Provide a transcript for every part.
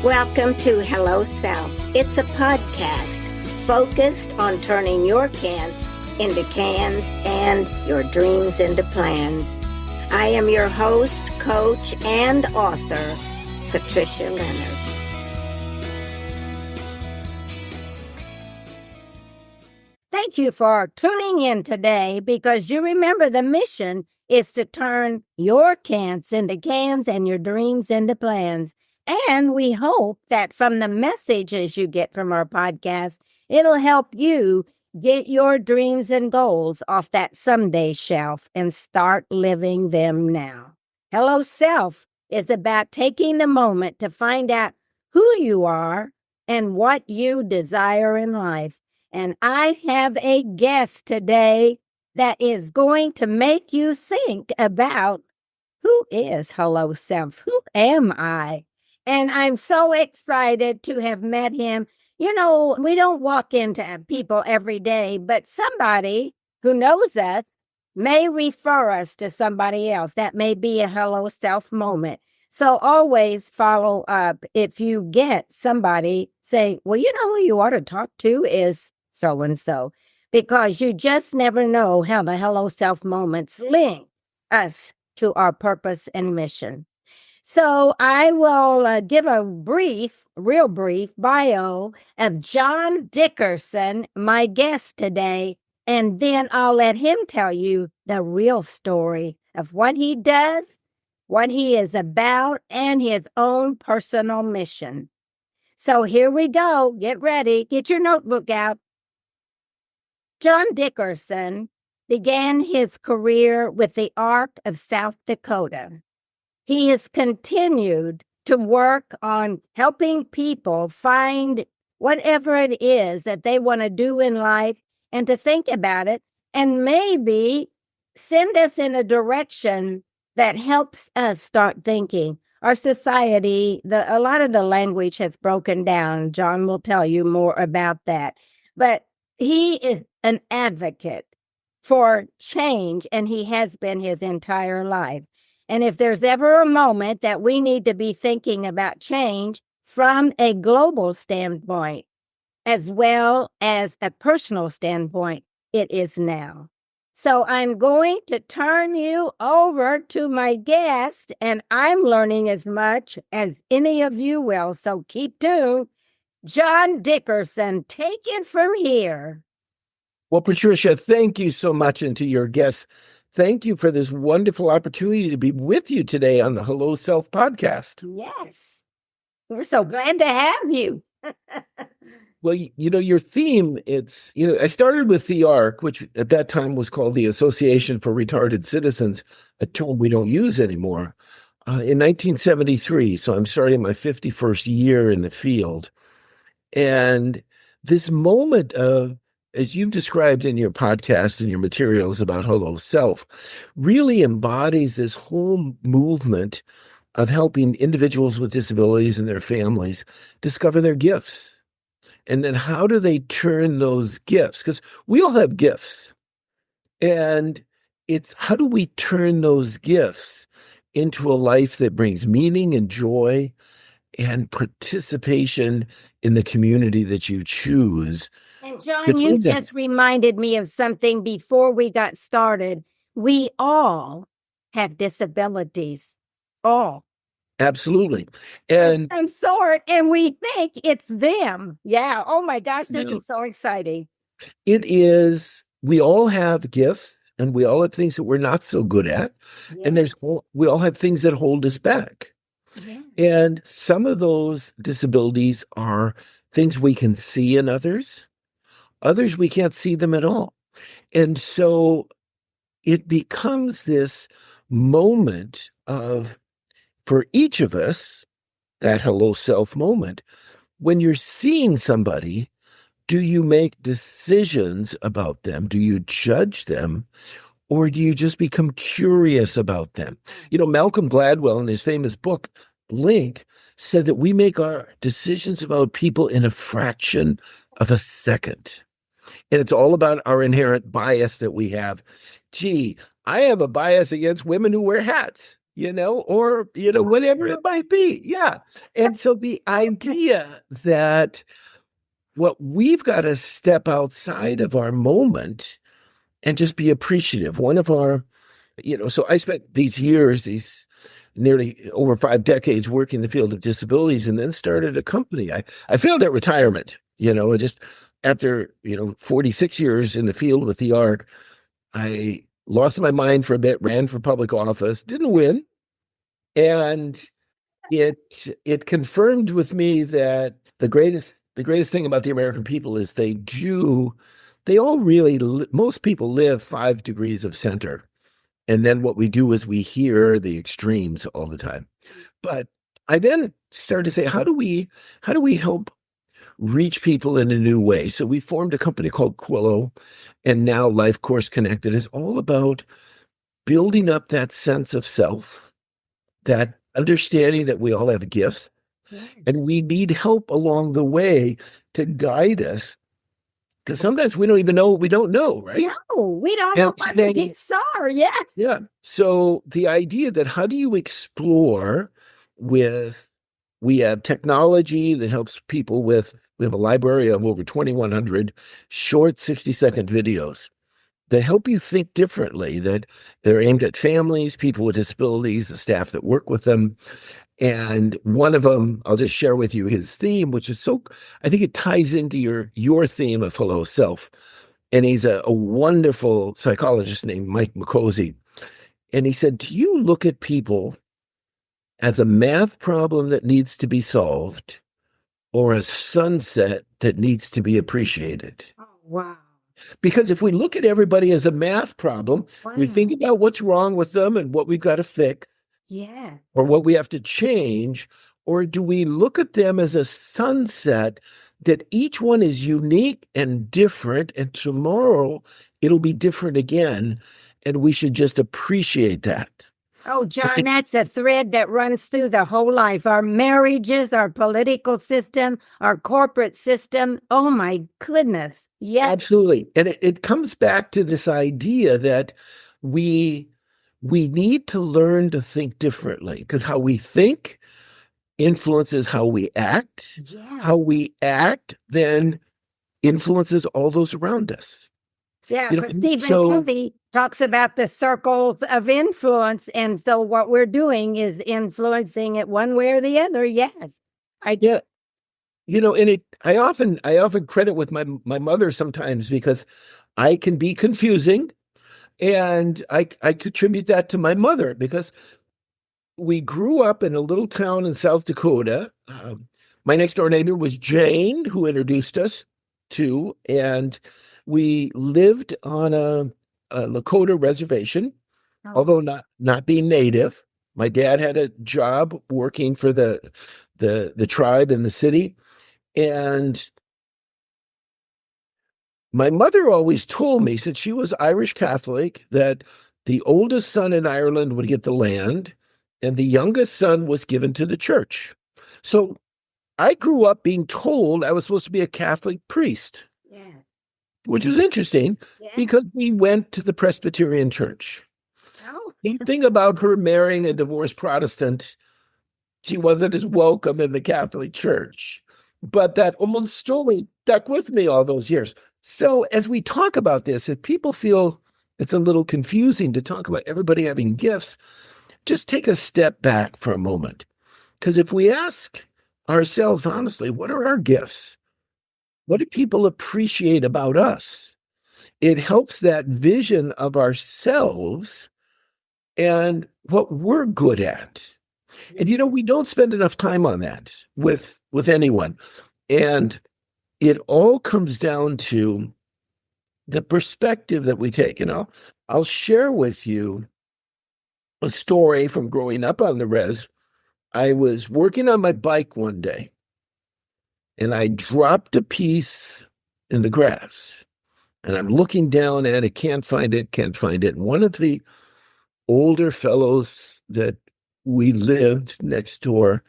Welcome to Hello Self. It's a podcast focused on turning your can'ts into cans and your dreams into plans. I am your host, coach, and author, Patricia Leonard. Thank you for tuning in today because you remember the mission is to turn your can'ts into cans and your dreams into plans. And we hope that from the messages you get from our podcast, it'll help you get your dreams and goals off that someday shelf and start living them now. Hello Self is about taking the moment to find out who you are and what you desire in life. And I have a guest today that is going to make you think about who is Hello Self? Who am I? And I'm so excited to have met him. You know, we don't walk into people every day, but somebody who knows us may refer us to somebody else. That may be a Hello Self moment. So always follow up. If you get somebody say, well, you know who you ought to talk to is so-and-so, because you just never know how the Hello Self moments link us to our purpose and mission. So I will give a real brief bio of John Dickerson, my guest today, and then I'll let him tell you the real story of what he does, what he is about, and his own personal mission. So here we go. Get ready. Get your notebook out. John Dickerson began his career with the Ark of South Dakota. He has continued to work on helping people find whatever it is that they want to do in life and to think about it and maybe send us in a direction that helps us start thinking. Our society, a lot of the language has broken down. John will tell you more about that. But he is an advocate for change, and he has been his entire life. And if there's ever a moment that we need to be thinking about change from a global standpoint, as well as a personal standpoint, it is now. So I'm going to turn you over to my guest, and I'm learning as much as any of you will. So keep tuned. John Dickerson, take it from here. Well, Patricia, thank you so much, and to your guests, thank you for this wonderful opportunity to be with you today on the Hello Self podcast. Yes, we're so glad to have you. Well, you know, your theme, I started with the ARC, which at that time was called the Association for Retarded Citizens, a term we don't use anymore, in 1973. So I'm starting my 51st year in the field. And this moment of, as you've described in your podcast and your materials about Hello Self, really embodies this whole movement of helping individuals with disabilities and their families discover their gifts. And then how do they turn those gifts? Because we all have gifts. And it's how do we turn those gifts into a life that brings meaning and joy and participation in the community that you choose. And John, you just reminded me of something before we got started. We all have disabilities. All. Absolutely. And I'm sorry. And we think it's them. Yeah. Oh my gosh. This is so exciting. It is. We all have gifts and we all have things that we're not so good at. Yeah. And we all have things that hold us back. Yeah. And some of those disabilities are things we can see in others. Others, we can't see them at all. And so it becomes this moment of, for each of us, that Hello Self moment, when you're seeing somebody, do you make decisions about them? Do you judge them? Or do you just become curious about them? You know, Malcolm Gladwell, in his famous book, Blink, said that we make our decisions about people in a fraction of a second. And it's all about our inherent bias that we have. Gee, I have a bias against women who wear hats. or, whatever it might be. Yeah. And so the idea that we've got to step outside of our moment and just be appreciative. One of our, so I spent these nearly over 5 decades working in the field of disabilities and then started a company. I failed at retirement, just after, 46 years in the field with the ARC, I lost my mind for a bit, ran for public office, didn't win. And it confirmed with me that the greatest thing about the American people is most people live 5 degrees of center. And then what we do is we hear the extremes all the time. But I then started to say, how do we help reach people in a new way? So we formed a company called Quillo, and now Life Course Connected is all about building up that sense of self, that understanding that we all have gifts, and we need help along the way to guide us. Because sometimes we don't even know what we don't know, right? No, we don't know what the gifts are. Yes. Yeah. So the idea that how do you explore we have technology that helps people we have a library of over 2,100 short 60-second videos that help you think differently, that they're aimed at families, people with disabilities, the staff that work with them. And one of them, I'll just share with you his theme, which is I think it ties into your theme of Hello Self. And he's a wonderful psychologist named Mike McCosey. And he said, do you look at people as a math problem that needs to be solved or a sunset that needs to be appreciated? Oh, wow. Because if we look at everybody as a math problem, we think about what's wrong with them and what we've got to fix. Yeah. Or what we have to change, or do we look at them as a sunset that each one is unique and different, and tomorrow it'll be different again, and we should just appreciate that? Oh, John, that's a thread that runs through the whole life. Our marriages, our political system, our corporate system. Oh, my goodness. Yeah. Absolutely. And it comes back to this idea that we need to learn to think differently, because how we think influences how we act. Yeah. How we act then influences all those around us. Yeah, because Stephen Covey talks about the circles of influence. And so what we're doing is influencing it one way or the other. Yes. And I often credit with my mother sometimes, because I can be confusing. And I contribute that to my mother, because we grew up in a little town in South Dakota. My next door neighbor was Jane, who introduced us to, and we lived on a Lakota reservation, although not being native. My dad had a job working for the tribe in the city, and my mother always told me, since she was Irish Catholic, that the oldest son in Ireland would get the land and the youngest son was given to the church. So I grew up being told I was supposed to be a Catholic priest, which was interesting because we went to the Presbyterian church. The thing about her marrying a divorced Protestant, she wasn't as welcome in the Catholic Church. But that old story stuck with me all those years. So as we talk about this, if people feel it's a little confusing to talk about everybody having gifts, just take a step back for a moment. Because if we ask ourselves honestly, what are our gifts? What do people appreciate about us? It helps that vision of ourselves and what we're good at. And, we don't spend enough time on that with anyone. And it all comes down to the perspective that we take. I'll share with you a story from growing up on the res. I was working on my bike one day, and I dropped a piece in the grass. And I'm looking down at it, can't find it. And one of the older fellows that we lived next door,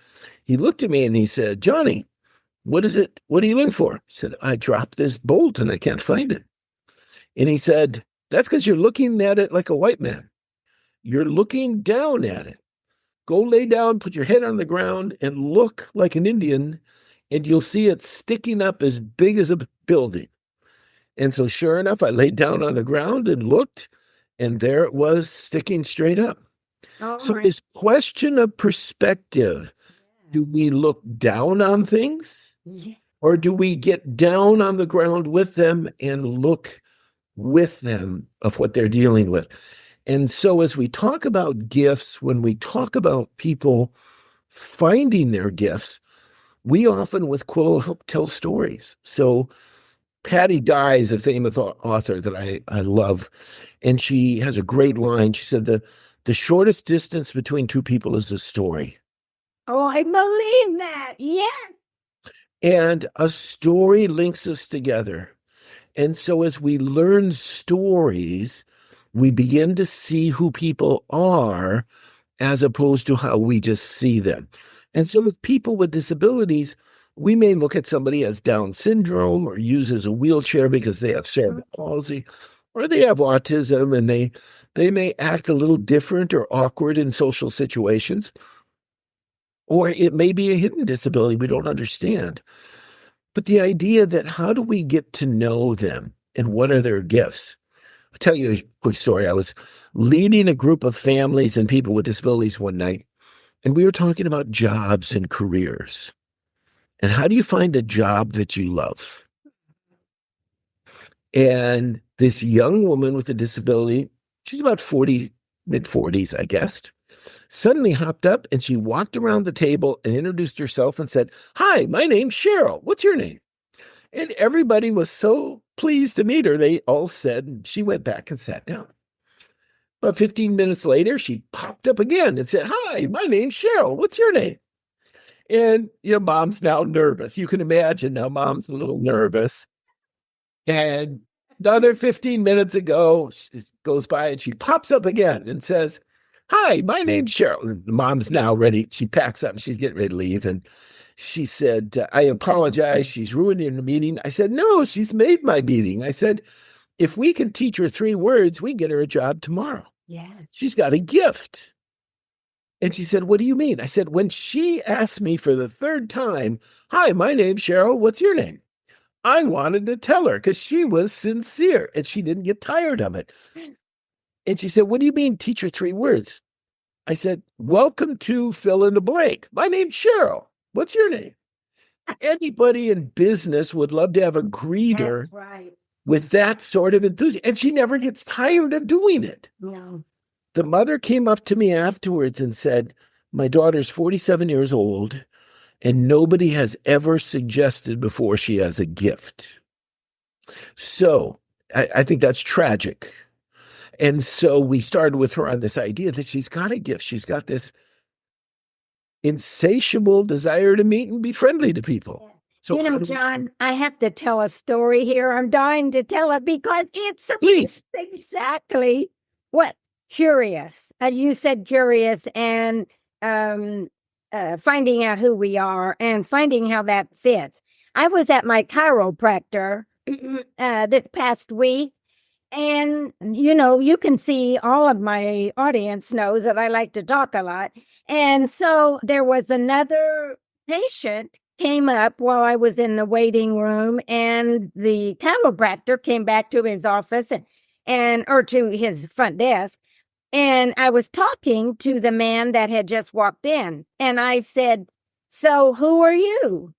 he looked at me and he said, "Johnny, what is it? What are you looking for?" I said, "I dropped this bolt and I can't find it." And he said, "That's because you're looking at it like a white man. You're looking down at it. go lay down, put your head on the ground, and look like an Indian, and you'll see it sticking up as big as a building. And so sure enough, I laid down on the ground and looked, and there it was sticking straight up. So this question of perspective, do we look down on things? Or do we get down on the ground with them and look with them of what they're dealing with? And so as we talk about gifts, when we talk about people finding their gifts, we often with Quillow help tell stories. So Patty Dye is a famous author that I love, and she has a great line. She said, the shortest distance between two people is a story. Oh, I believe that. Yeah. And a story links us together. And so as we learn stories, we begin to see who people are as opposed to how we just see them. And so with people with disabilities, we may look at somebody as Down syndrome or uses a wheelchair because they have cerebral palsy, or they have autism and they may act a little different or awkward in social situations. Or it may be a hidden disability we don't understand. But the idea that how do we get to know them and what are their gifts? I'll tell you a quick story. I was leading a group of families and people with disabilities one night, and we were talking about jobs and careers. And how do you find a job that you love? And this young woman with a disability, she's about 40, mid-40s, I guess, suddenly hopped up and she walked around the table and introduced herself and said, "Hi, my name's Cheryl. What's your name?" And everybody was so pleased to meet her. They all said, and she went back and sat down. About 15 minutes later, she popped up again and said, "Hi, my name's Cheryl. What's your name?" And, mom's now nervous. You can imagine now mom's a little nervous. And another 15 minutes ago, she goes by and she pops up again and says, "Hi, my name's Cheryl." And the mom's now ready. She packs up and she's getting ready to leave. And she said, "I apologize. She's ruining the meeting." I said, "No, she's made my meeting." I said, "If we can teach her 3 words, we get her a job tomorrow." Yeah. She's got a gift. And she said, "What do you mean?" I said, "When she asked me for the 3rd time, 'Hi, my name's Cheryl. What's your name?' I wanted to tell her because she was sincere and she didn't get tired of it." And she said, "What do you mean, teach her 3 words?" I said, "Welcome to fill in the blank. My name's Cheryl. What's your name?" Anybody in business would love to have a greeter with that sort of enthusiasm. And she never gets tired of doing it. No. The mother came up to me afterwards and said, "My daughter's 47 years old, and nobody has ever suggested before she has a gift." So I think that's tragic. And so we started with her on this idea that she's got a gift. She's got this insatiable desire to meet and be friendly to people. So John, I have to tell a story here. I'm dying to tell it because it's exactly what curious. You said curious and finding out who we are and finding how that fits. I was at my chiropractor this past week. And, you can see all of my audience knows that I like to talk a lot. And so there was another patient came up while I was in the waiting room, and the chiropractor came back to his office or to his front desk. And I was talking to the man that had just walked in. And I said, "So who are you?"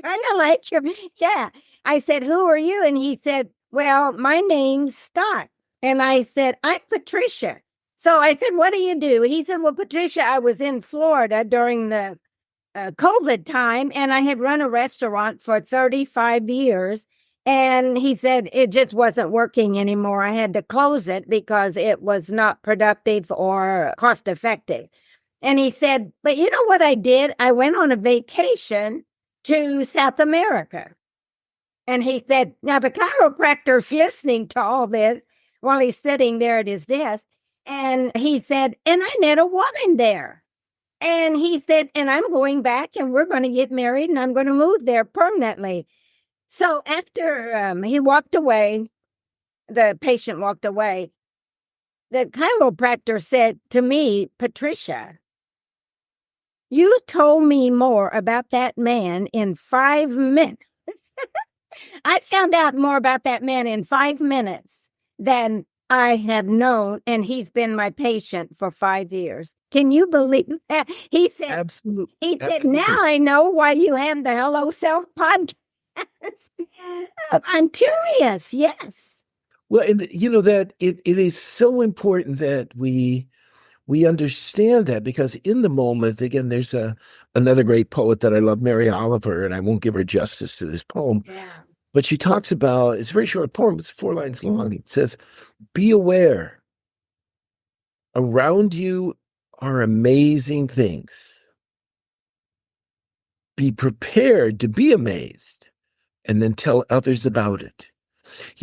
Kind of like you. Yeah. I said, "Who are you?" And he said, "Well, my name's Scott." And I said, "I'm Patricia." So I said, "What do you do?" He said, "Well, Patricia, I was in Florida during the COVID time, and I had run a restaurant for 35 years. And he said, it just wasn't working anymore. I had to close it because it was not productive or cost effective." And he said, "But you know what I did? I went on a vacation to South America." And he said, now the chiropractor's listening to all this while he's sitting there at his desk. And he said, "And I met a woman there." And he said, "And I'm going back and we're going to get married and I'm going to move there permanently." So after he walked away, the patient walked away, the chiropractor said to me, "Patricia, You told me more about that man in 5 minutes. I found out more about that man in 5 minutes than I have known, and he's been my patient for 5 years. Can you believe that? He said, Absolutely. he said, now I know why you have the Hello Self podcast. I'm curious. Yes. Well, and that it is so important that we understand that, because in the moment, again, there's another great poet that I love, Mary Oliver, and I won't give her justice to this poem. Yeah. But she talks about, it's a very short poem, it's 4 lines long. It says, be aware. Around you are amazing things. Be prepared to be amazed and then tell others about it.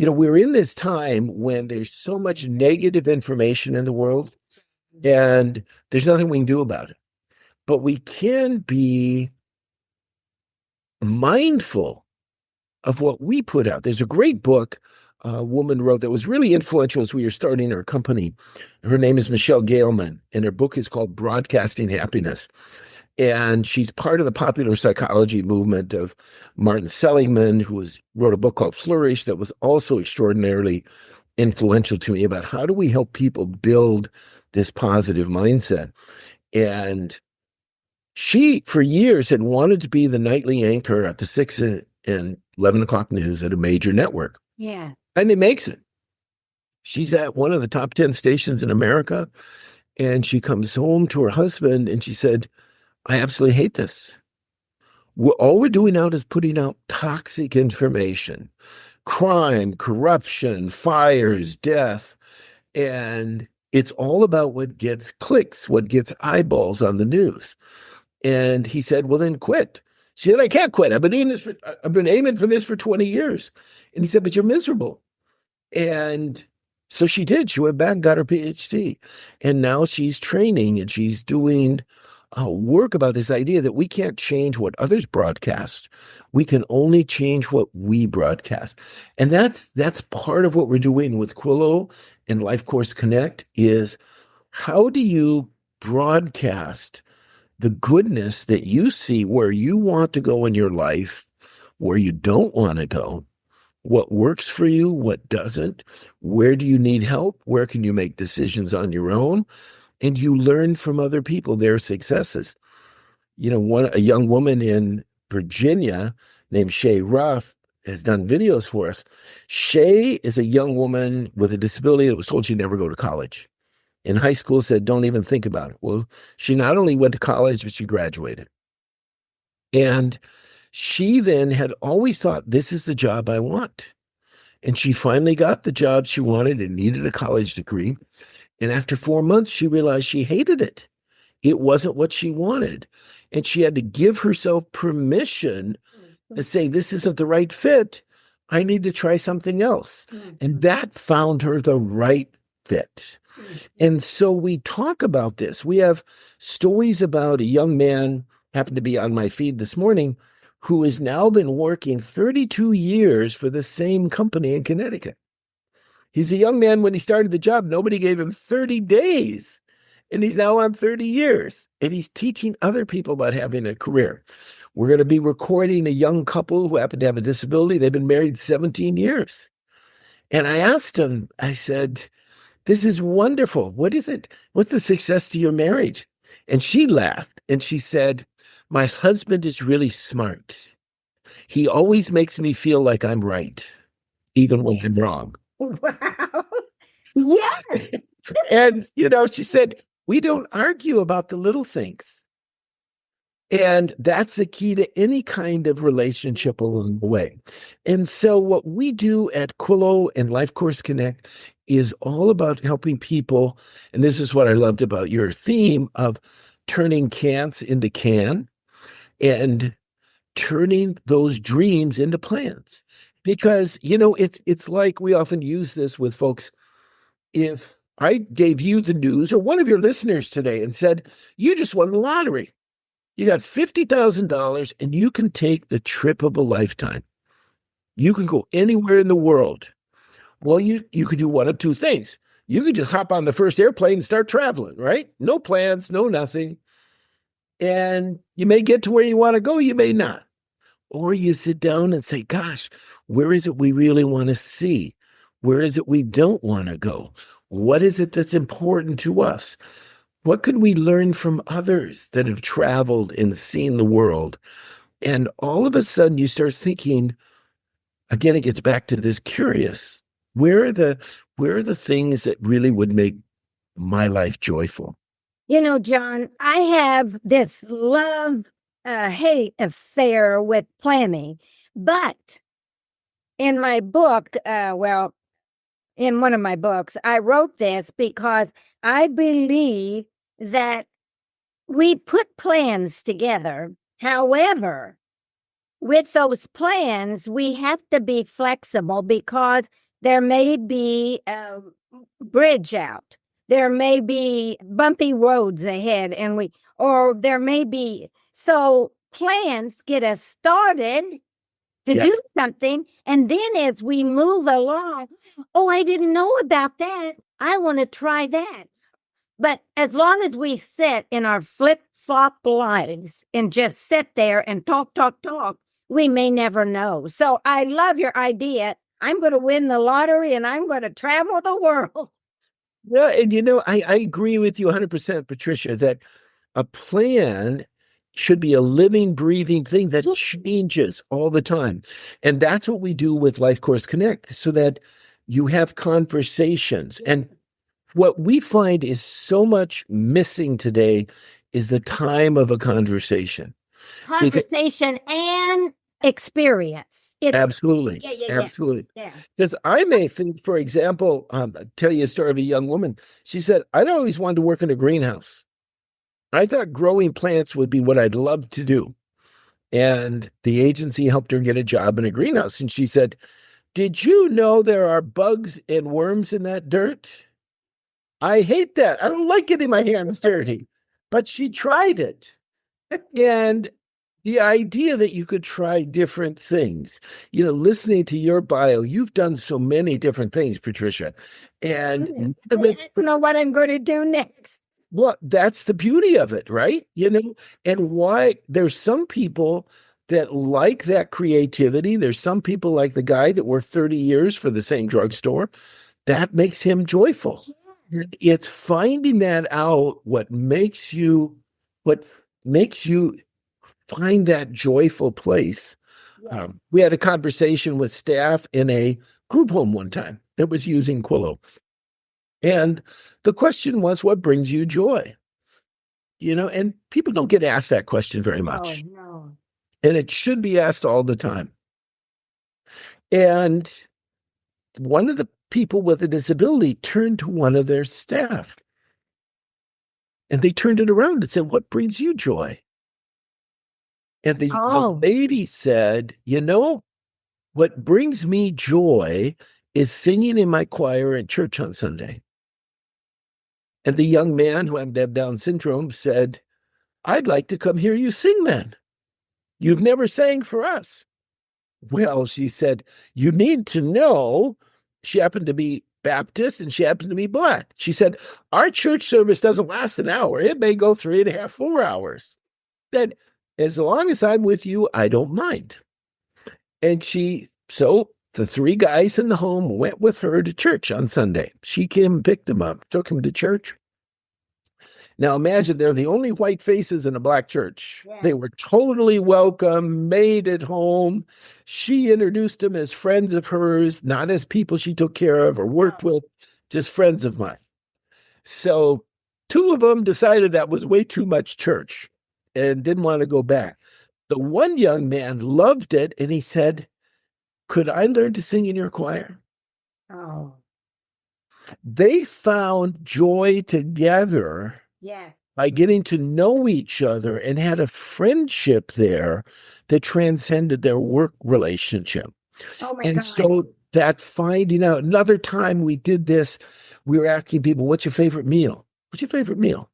We're in this time when there's so much negative information in the world, and there's nothing we can do about it. But we can be mindful of what we put out. There's a great book a woman wrote that was really influential as we were starting our company. Her name is Michelle Galeman, and her book is called Broadcasting Happiness. And she's part of the popular psychology movement of Martin Seligman, who wrote a book called Flourish that was also extraordinarily influential to me about how do we help people build this positive mindset. And she, for years, had wanted to be the nightly anchor at the 6 and 11 o'clock news at a major network. Yeah. And it makes it. She's at one of the top 10 stations in America. And she comes home to her husband and she said, I absolutely hate this. All we're doing now is putting out toxic information, crime, corruption, fires, death. And it's all about what gets clicks, what gets eyeballs on the news. And he said, well, then quit. She said, I can't quit. I've been aiming for this for 20 years. And he said, but you're miserable. And so she did. She went back and got her PhD. And now she's training and she's doing work about this idea that we can't change what others broadcast. We can only change what we broadcast. And that's part of what we're doing with Quillo and Life Course Connect is how do you broadcast the goodness that you see where you want to go in your life, where you don't want to go, what works for you, what doesn't, where do you need help, where can you make decisions on your own, and you learn from other people, their successes. A young woman in Virginia named Shay Ruff has done videos for us. Shay is a young woman with a disability that was told she'd never go to college. In high school said, don't even think about it. Well, she not only went to college, but she graduated. And she then had always thought, this is the job I want. And she finally got the job she wanted and needed a college degree. And after 4 months, she realized she hated it. It wasn't what she wanted. And she had to give herself permission to say, this isn't the right fit. I need to try something else. And that found her the right fit. And so we talk about this. We have stories about a young man, happened to be on my feed this morning, who has now been working 32 years for the same company in Connecticut. He's a young man. When he started the job, nobody gave him 30 days. And he's now on 30 years. And he's teaching other people about having a career. We're going to be recording a young couple who happen to have a disability. They've been married 17 years. And I asked him, I said, this is wonderful. What is it? What's the success to your marriage? And she laughed and she said, my husband is really smart. He always makes me feel like I'm right, even when I'm wrong. Wow. Yes. And, she said, we don't argue about the little things. And that's the key to any kind of relationship along the way. And so what we do at Quillo and Life Course Connect is all about helping people. And this is what I loved about your theme of turning can'ts into can and turning those dreams into plans. Because, it's like we often use this with folks. If I gave you the news or one of your listeners today and said, you just won the lottery. You got $50,000 and you can take the trip of a lifetime. You can go anywhere in the world. Well, you could do one of two things. You could just hop on the first airplane and start traveling, right? No plans, no nothing. And you may get to where you want to go, you may not. Or you sit down and say, gosh, where is it we really want to see? Where is it we don't want to go? What is it that's important to us? What could we learn from others that have traveled and seen the world? And all of a sudden you start thinking, again, it gets back to this curious. Where are the things that really would make my life joyful? You know, John, I have this love-hate affair with planning, but in my book, in one of my books, I wrote this because I believe that we put plans together. However, with those plans, we have to be flexible because there may be a bridge out. There may be bumpy roads ahead, or there may be, so plans get us started to Yes. do something. And then as we move along, oh, I didn't know about that. I want to try that. But as long as we sit in our flip-flop lives and just sit there and talk, we may never know. So I love your idea. I'm going to win the lottery and I'm going to travel the world. Yeah, and I agree with you 100%, Patricia, that a plan should be a living, breathing thing that changes all the time. And that's what we do with Life Course Connect, so that you have conversations. And what we find is so much missing today is the time of a conversation. Conversation and experience. Absolutely. Absolutely. Yeah. Because I may think, for example, tell you a story of a young woman. She said, I'd always wanted to work in a greenhouse. I thought growing plants would be what I'd love to do. And the agency helped her get a job in a greenhouse. And she said, did you know there are bugs and worms in that dirt? I hate that. I don't like getting my hands dirty. But she tried it. And the idea that you could try different things, listening to your bio, you've done so many different things, Patricia. And I don't know what I'm going to do next. Well, that's the beauty of it, right? And why there's some people that like that creativity. There's some people like the guy that worked 30 years for the same drugstore. That makes him joyful. It's finding that out, what makes you find that joyful place. Yeah. We had a conversation with staff in a group home one time that was using Quillo. And the question was, what brings you joy? And people don't get asked that question very much. Oh, no. And it should be asked all the time. And one of the people with a disability turned to one of their staff. And they turned it around and said, what brings you joy? And the lady said, what brings me joy is singing in my choir at church on Sunday. And the young man who had Down syndrome said, I'd like to come hear you sing then. You've never sang for us. Well, she said, you need to know, she happened to be Baptist and she happened to be Black. She said, our church service doesn't last an hour. It may go 3.5, 4 hours. Then, as long as I'm with you, I don't mind. And so the 3 guys in the home went with her to church on Sunday. She came and picked them up, took them to church. Now imagine they're the only white faces in a Black church. Yeah. They were totally welcome, made at home. She introduced them as friends of hers, not as people she took care of or worked with, just friends of mine. So 2 of them decided that was way too much church and didn't want to go back. The one young man loved it, and he said, could I learn to sing in your choir? Oh. They found joy together. Yeah. By getting to know each other and had a friendship there that transcended their work relationship. Oh my and God. So that finding out, another time we did this, we were asking people, what's your favorite meal? What's your favorite meal?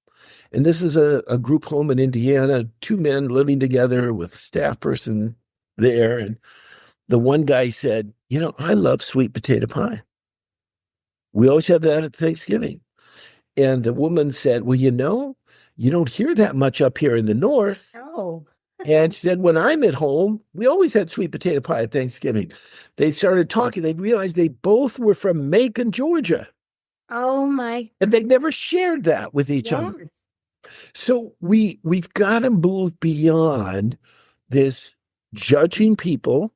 And this is a group home in Indiana, 2 men living together with a staff person there. And the one guy said, I love sweet potato pie. We always have that at Thanksgiving. And the woman said, well, you don't hear that much up here in the north. Oh. And she said, when I'm at home, we always had sweet potato pie at Thanksgiving. They started talking. They realized they both were from Macon, Georgia. Oh my. And they never shared that with each other. Yes. So we've got to move beyond this judging people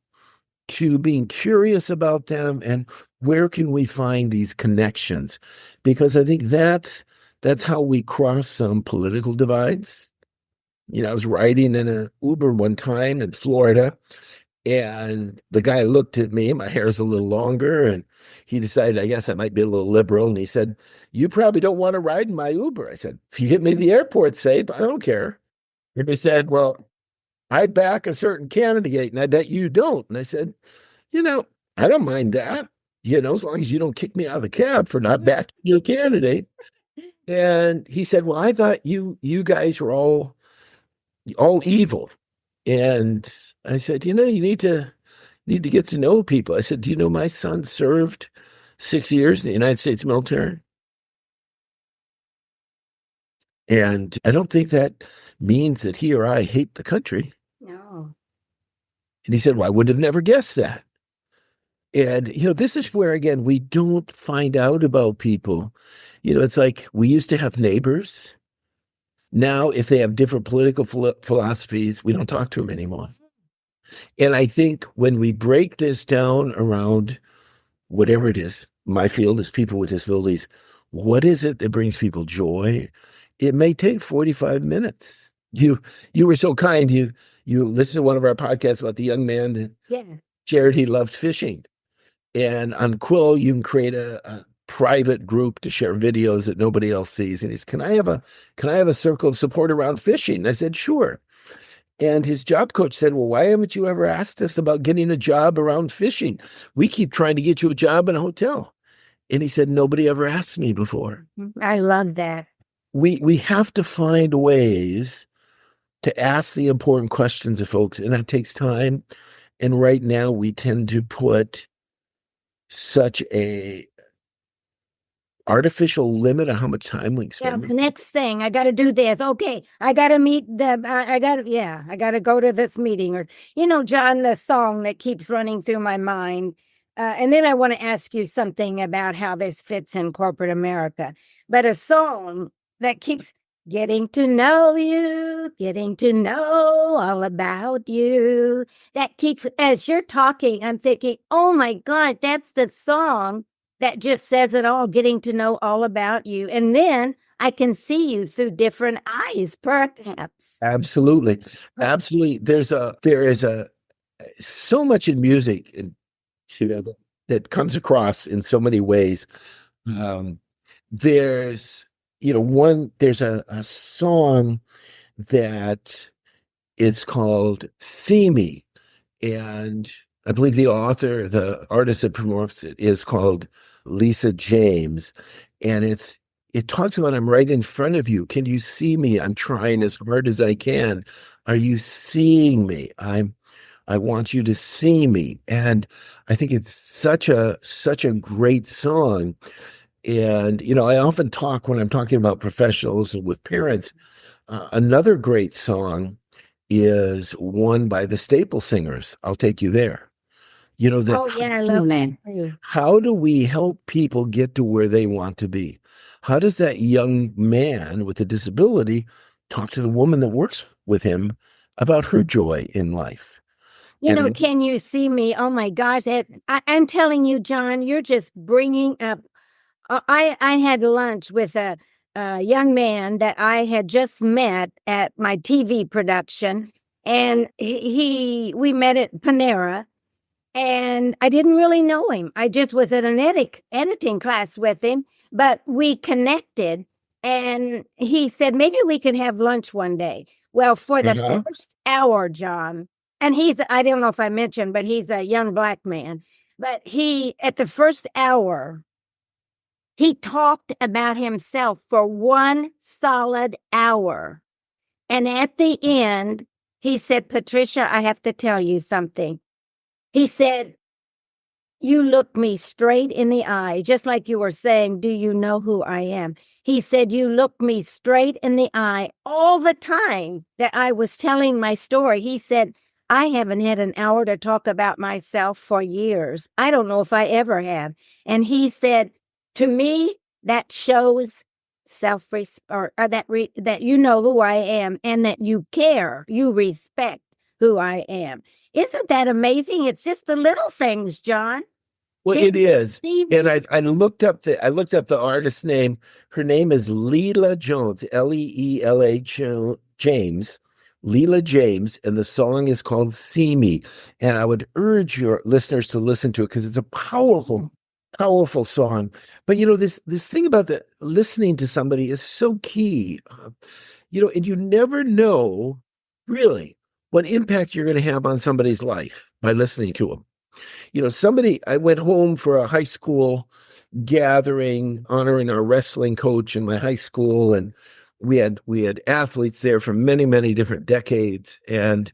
to being curious about them and where can we find these connections? Because I think that's how we cross some political divides. I was riding in an Uber one time in Florida, and the guy looked at me. My hair's a little longer, and he decided, I guess I might be a little liberal. And he said, "You probably don't want to ride in my Uber." I said, "If you get me to the airport safe, I don't care." And he said, "Well, I back a certain candidate, and I bet you don't." And I said, I don't mind that, as long as you don't kick me out of the cab for not backing your candidate. And he said, "Well, I thought you guys were all evil." And I said, you need to get to know people. I said, "Do you know my son served 6 years in the United States military?" And I don't think that means that he or I hate the country. No. And he said, "Well, I would have never guessed that." And, this is where, again, we don't find out about people. It's like we used to have neighbors. Now, if they have different political philosophies, we don't talk to them anymore. And I think when we break this down around whatever it is, my field is people with disabilities, what is it that brings people joy? It may take 45 minutes. You were so kind. You listened to one of our podcasts about the young man that shared he loves fishing. And on Quill, you can create a private group to share videos that nobody else sees. And he's, can I have a circle of support around fishing? And I said, sure. And his job coach said, well, why haven't you ever asked us about getting a job around fishing? We keep trying to get you a job in a hotel. And he said, nobody ever asked me before. I love that. We have to find ways to ask the important questions of folks, and that takes time. And right now we tend to put such a artificial limit on how much time we spend. Yeah, the next thing, I got to do this. Okay, I got to meet I got to go to this meeting. Or, John, the song that keeps running through my mind. And then I want to ask you something about how this fits in corporate America. But a song that keeps getting to know you, getting to know all about you. That keeps, as you're talking, I'm thinking, oh my God, that's the song that just says it all, getting to know all about you. And then I can see you through different eyes, perhaps. Absolutely. Absolutely. There is so much in music that comes across in so many ways. There's a song that is called See Me. And I believe the artist that promotes it is called Lisa James. And it talks about, I'm right in front of you. Can you see me? I'm trying as hard as I can. Are you seeing me? I want you to see me. And I think it's such a great song. And, I often talk when I'm talking about professionals and with parents. Another great song is one by the Staple Singers. I'll Take You There. I love that. How do we help people get to where they want to be? How does that young man with a disability talk to the woman that works with him about her joy in life? Can you see me? Oh my gosh. I'm telling you, John, you're just bringing up. I had lunch with a young man that I had just met at my TV production, and we met at Panera, and I didn't really know him. I just was at an editing class with him, but we connected, and he said, maybe we could have lunch one day. Well, for the first hour, John, and I don't know if I mentioned, but he's a young Black man, but at the first hour, he talked about himself for 1 solid hour. And at the end, he said, Patricia, I have to tell you something. He said, You looked me straight in the eye, just like you were saying, do you know who I am? He said, you looked me straight in the eye all the time that I was telling my story. He said, I haven't had an hour to talk about myself for years. I don't know if I ever have. And he said, to me, that shows self-respect, or that you know who I am and that you care, you respect who I am. Isn't that amazing? It's just the little things, John. Well, it is. And I looked up the artist's name. Her name is Leela Jones, Leela James, Leela James, and the song is called See Me. And I would urge your listeners to listen to it because it's a powerful, powerful song. But this thing about listening to somebody is so key. And you never know really what impact you're going to have on somebody's life by listening to them. I went home for a high school gathering honoring our wrestling coach in my high school, and we had athletes there from many, many different decades. And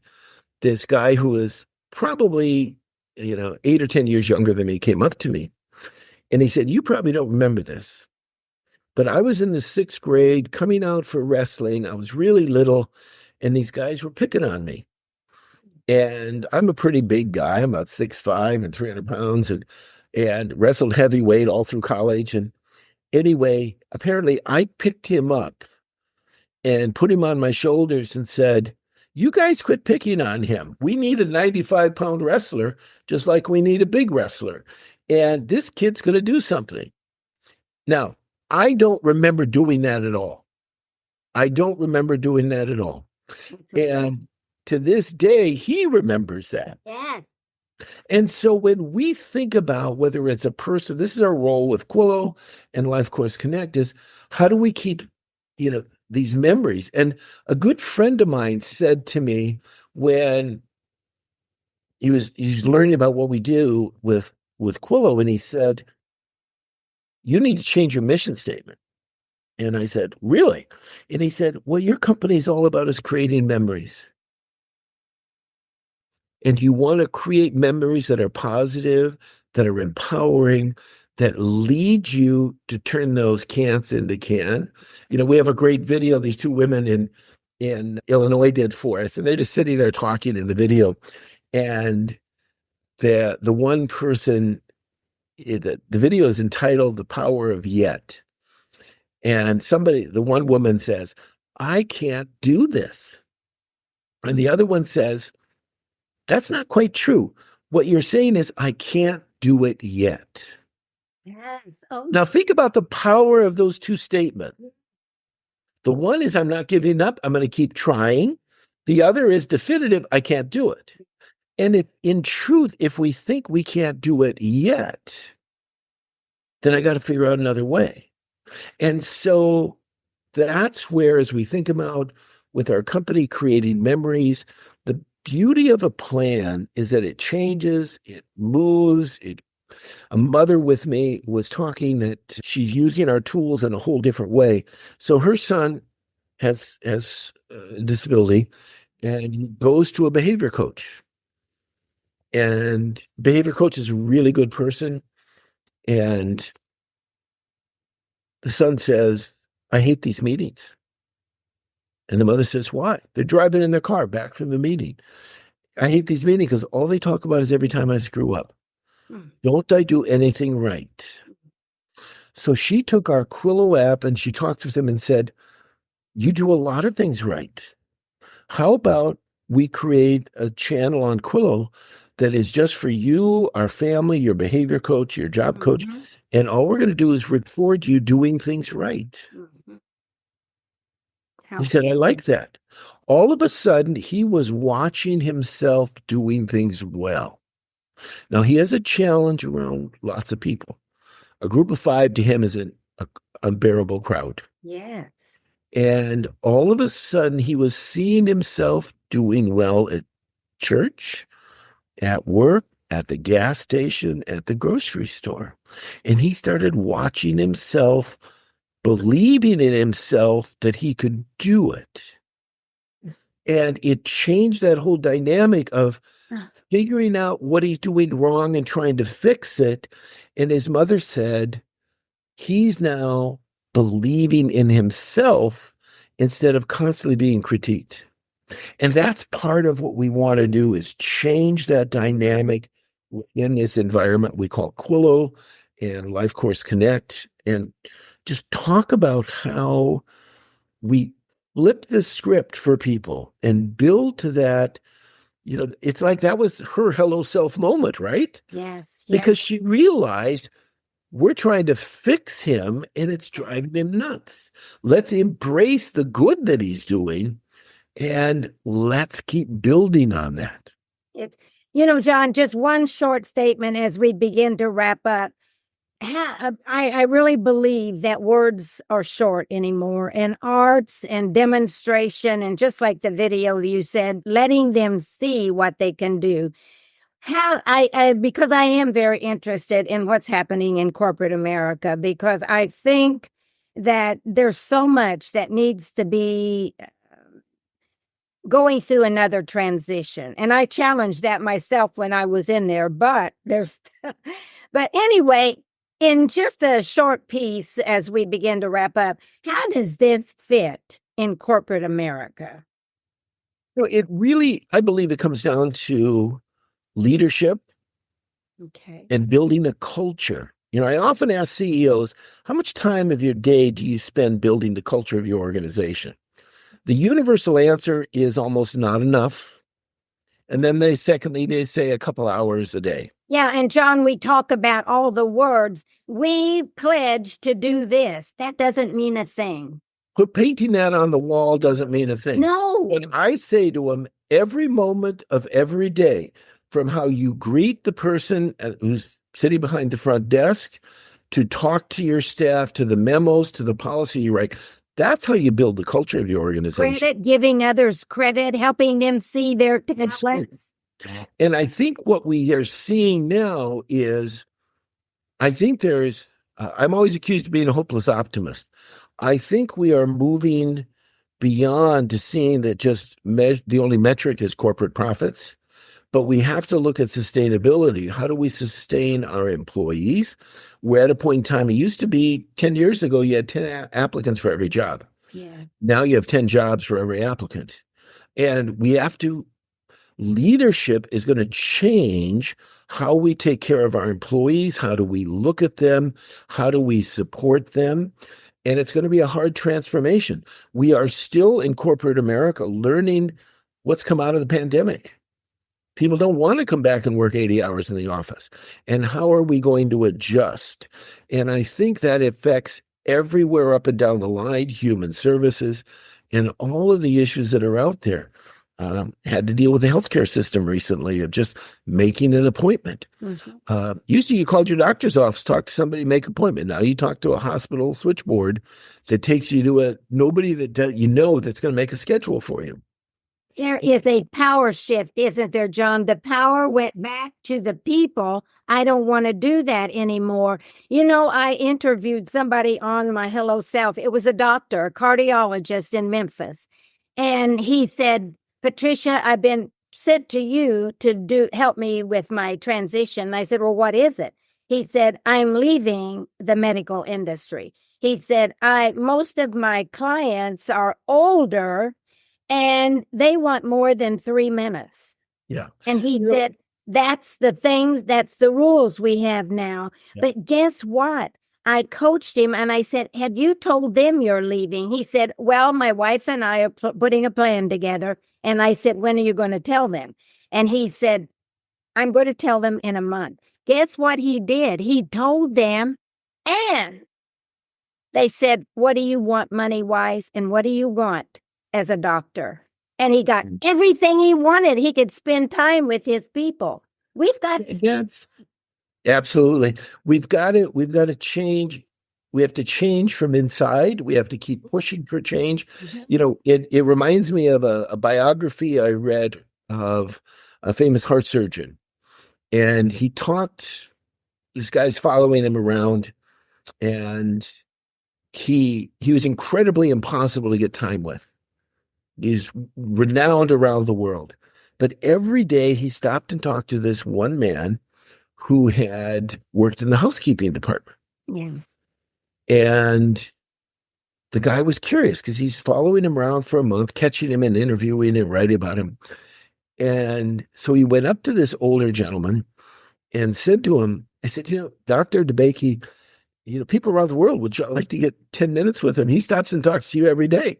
this guy who was probably 8 or 10 years younger than me came up to me, and he said, "You probably don't remember this, but I was in the 6th grade coming out for wrestling. I was really little, and these guys were picking on me. And I'm a pretty big guy. I'm about 6'5" and 300 pounds and wrestled heavyweight all through college. And anyway, apparently I picked him up and put him on my shoulders and said, you guys quit picking on him. We need a 95-pound wrestler, just like we need a big wrestler. And this kid's going to do something." Now, I don't remember doing that at all. And to this day, he remembers that. Yeah. And so when we think about whether it's a person, this is our role with Quillo and Life Course Connect, is how do we keep, these memories? And a good friend of mine said to me when he's learning about what we do with Quillo, and he said, "You need to change your mission statement." And I said, "Really?" And he said, "Well, your company's all about us creating memories. And you want to create memories that are positive, that are empowering, that lead you to turn those can'ts into can." We have a great video these 2 women in Illinois did for us, and they're just sitting there talking in the video. And the one person, the video is entitled "The Power of Yet." And the one woman says, "I can't do this." And the other one says, "That's not quite true. What you're saying is, I can't do it yet." Yes. Oh. Now think about the power of those 2 statements. The one is, I'm not giving up. I'm going to keep trying. The other is definitive. I can't do it. And in truth, if we think we can't do it yet, then I got to figure out another way. And so that's where, as we think about with our company creating memories, the beauty of a plan is that it changes, it moves. A mother with me was talking that she's using our tools in a whole different way. So her son has a disability, and he goes to a behavior coach. And behavior coach is a really good person. And the son says, "I hate these meetings." And the mother says, "Why?" They're driving in their car back from the meeting. "I hate these meetings because all they talk about is every time I screw up. Don't I do anything right?" So she took our Quillo app and she talked with him and said, "You do a lot of things right. How about we create a channel on Quillo that is just for you, our family, your behavior coach, your job coach, and all we're going to do is record you doing things right." He said, "I like that." All of a sudden, he was watching himself doing things well. Now, he has a challenge around lots of people. A group of 5 to him is an unbearable crowd. Yes. And all of a sudden, he was seeing himself doing well at church, at work, at the gas station, at the grocery store. And he started watching himself, believing in himself that he could do it. And it changed that whole dynamic of figuring out what he's doing wrong and trying to fix it. And his mother said, he's now believing in himself instead of constantly being critiqued. And that's part of what we want to do is change that dynamic in this environment we call Quillo and Life Course Connect, and just talk about how we flip the script for people and build to that. It's like that was her hello self moment, right? Yes. Because she realized we're trying to fix him and it's driving him nuts. Let's embrace the good that he's doing and let's keep building on that. It's, John, just one short statement as we begin to wrap up. I really believe that words are short anymore, and arts and demonstration, and just like the video you said, letting them see what they can do. Because I am very interested in what's happening in corporate America, because I think that there's so much that needs to be going through another transition. And I challenged that myself when I was in there, but but anyway, in just a short piece, as we begin to wrap up, how does this fit in corporate America? It really, I believe it comes down to leadership and building a culture. I often ask CEOs, how much time of your day do you spend building the culture of your organization? The universal answer is almost not enough. And then they say a couple hours a day. Yeah. And John, we talk about all the words. We pledge to do this. That doesn't mean a thing. But painting that on the wall doesn't mean a thing. No. And I say to them, every moment of every day, from how you greet the person who's sitting behind the front desk, to talk to your staff, to the memos, to the policy you write, that's how you build the culture of your organization. Credit, giving others credit, helping them see their talents. And I think what we are seeing now is, I think there's, I'm always accused of being a hopeless optimist. I think we are moving beyond to seeing that just the only metric is corporate profits. But we have to look at sustainability. How do we sustain our employees? We're at a point in time, it used to be 10 years ago, you had 10 applicants for every job. Yeah. Now you have 10 jobs for every applicant. And leadership is going to change how we take care of our employees. How do we look at them? How do we support them? And it's going to be a hard transformation. We are still in corporate America learning what's come out of the pandemic. People don't want to come back and work 80 hours in the office. And how are we going to adjust? And I think that affects everywhere up and down the line, human services, and all of the issues that are out there. Had to deal with the healthcare system recently of just making an appointment. Mm-hmm. Usually you called your doctor's office, talk to somebody, make an appointment. Now you talk to a hospital switchboard that takes you to nobody that that's going to make a schedule for you. There is a power shift, isn't there, John? The power went back to the people. I don't want to do that anymore. I interviewed somebody on my Hello Self. It was a doctor, a cardiologist in Memphis. And he said, Patricia, I've been sent to you to help me with my transition. And I said, well, what is it? He said, I'm leaving the medical industry. He said, most of my clients are older and they want more than 3 minutes. Yeah. And he said, that's the rules we have now. Yeah. But guess what? I coached him and I said, had you told them you're leaving? He said, well, my wife and I are putting a plan together. And I said, when are you going to tell them? And he said, I'm going to tell them in a month. Guess what he did? He told them, and they said, what do you want money-wise? And what do you want as a doctor? And he got everything he wanted. He could spend time with his people. We've got yes, absolutely. We've got to change. We have to change from inside. We have to keep pushing for change. It reminds me of a biography I read of a famous heart surgeon. And he talked, this guy's following him around, and he was incredibly impossible to get time with. He's renowned around the world. But every day he stopped and talked to this one man who had worked in the housekeeping department. Yeah. And the guy was curious because he's following him around for a month, catching him and interviewing and writing about him. And so he went up to this older gentleman and said to him, I said, Dr. DeBakey, people around the world would like to get 10 minutes with him. He stops and talks to you every day.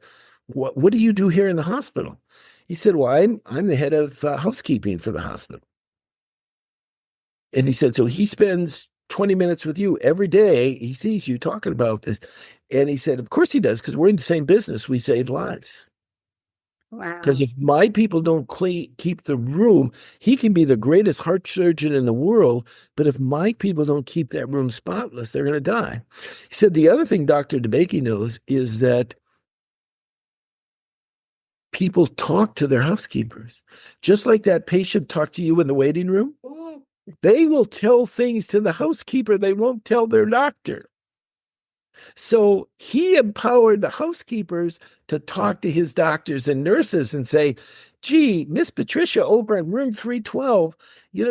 What do you do here in the hospital? He said, well, I'm the head of housekeeping for the hospital. And he said, so he spends 20 minutes with you every day. He sees you talking about this. And he said, of course he does, because we're in the same business. We save lives. Wow. Because if my people don't keep the room, he can be the greatest heart surgeon in the world. But if my people don't keep that room spotless, they're going to die. He said, the other thing Dr. DeBakey knows is that people talk to their housekeepers. Just like that patient talked to you in the waiting room, they will tell things to the housekeeper they won't tell their doctor. So he empowered the housekeepers to talk to his doctors and nurses and say, gee, Miss Patricia over in room 312,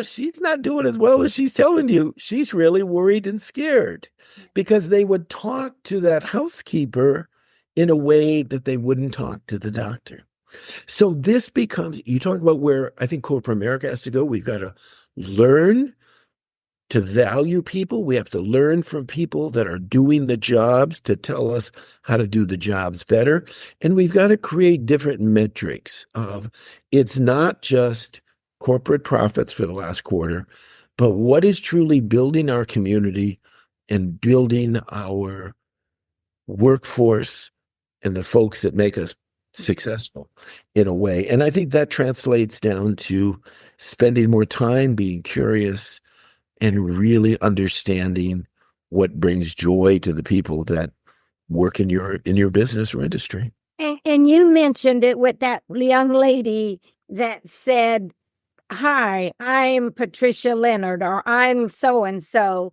she's not doing as well as she's telling you. She's really worried and scared, because they would talk to that housekeeper in a way that they wouldn't talk to the doctor. So this becomes, you talk about where I think corporate America has to go. We've got to learn to value people. We have to learn from people that are doing the jobs to tell us how to do the jobs better. And we've got to create different metrics of, it's not just corporate profits for the last quarter, but what is truly building our community and building our workforce and the folks that make us successful in a way. And I think that translates down to spending more time being curious and really understanding what brings joy to the people that work in your business or industry. And you mentioned it with that young lady that said, hi, I'm Patricia Leonard, or I'm so-and-so.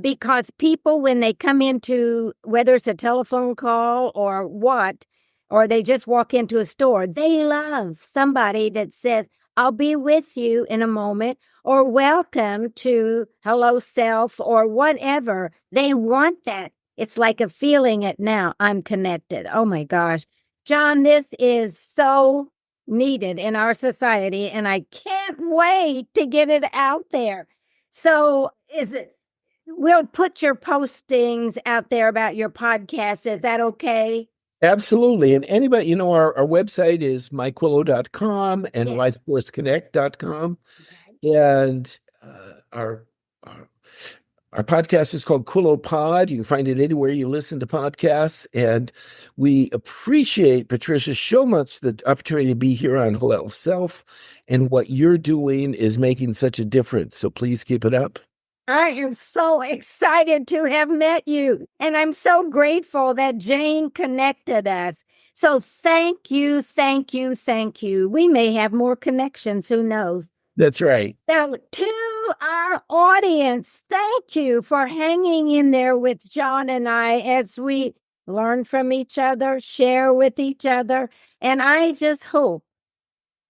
Because people, when they come into, whether it's a telephone call or what, or they just walk into a store, they love somebody that says, I'll be with you in a moment, or welcome to Hello Self, or whatever. They want that. It's like a feeling it now. I'm connected. Oh my gosh. John, this is so needed in our society, and I can't wait to get it out there. So we'll put your postings out there about your podcast. Is that okay? Absolutely. And anybody, our website is myquillo.com and lifeforceconnect.com. Okay. And our podcast is called Quillo Pod. You can find it anywhere you listen to podcasts. And we appreciate, Patricia, so much the opportunity to be here on Hello Self. And what you're doing is making such a difference. So please keep it up. I am so excited to have met you, and I'm so grateful that Jane connected us. So thank you, thank you, thank you. We may have more connections, who knows? That's right. So to our audience, thank you for hanging in there with John and I as we learn from each other, share with each other, and I just hope,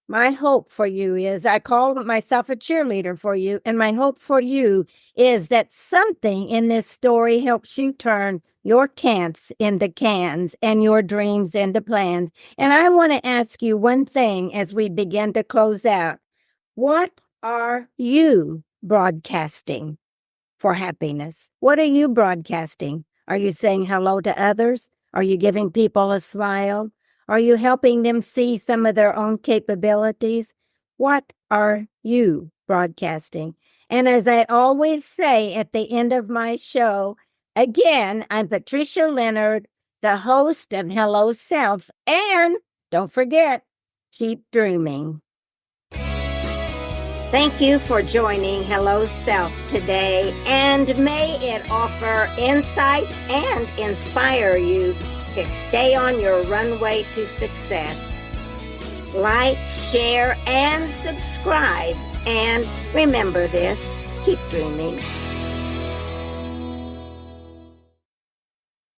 my hope for you is, I call myself a cheerleader for you, and my hope for you is that something in this story helps you turn your can'ts into cans and your dreams into plans. And I want to ask you one thing as we begin to close out. What are you broadcasting for happiness? What are you broadcasting? Are you saying hello to others? Are you giving people a smile? Are you helping them see some of their own capabilities? What are you broadcasting? And as I always say at the end of my show, again, I'm Patricia Leonard, the host of Hello Self. And don't forget, keep dreaming. Thank you for joining Hello Self today, and may it offer insights and inspire you to stay on your runway to success. Like, share, and subscribe. And remember this, keep dreaming.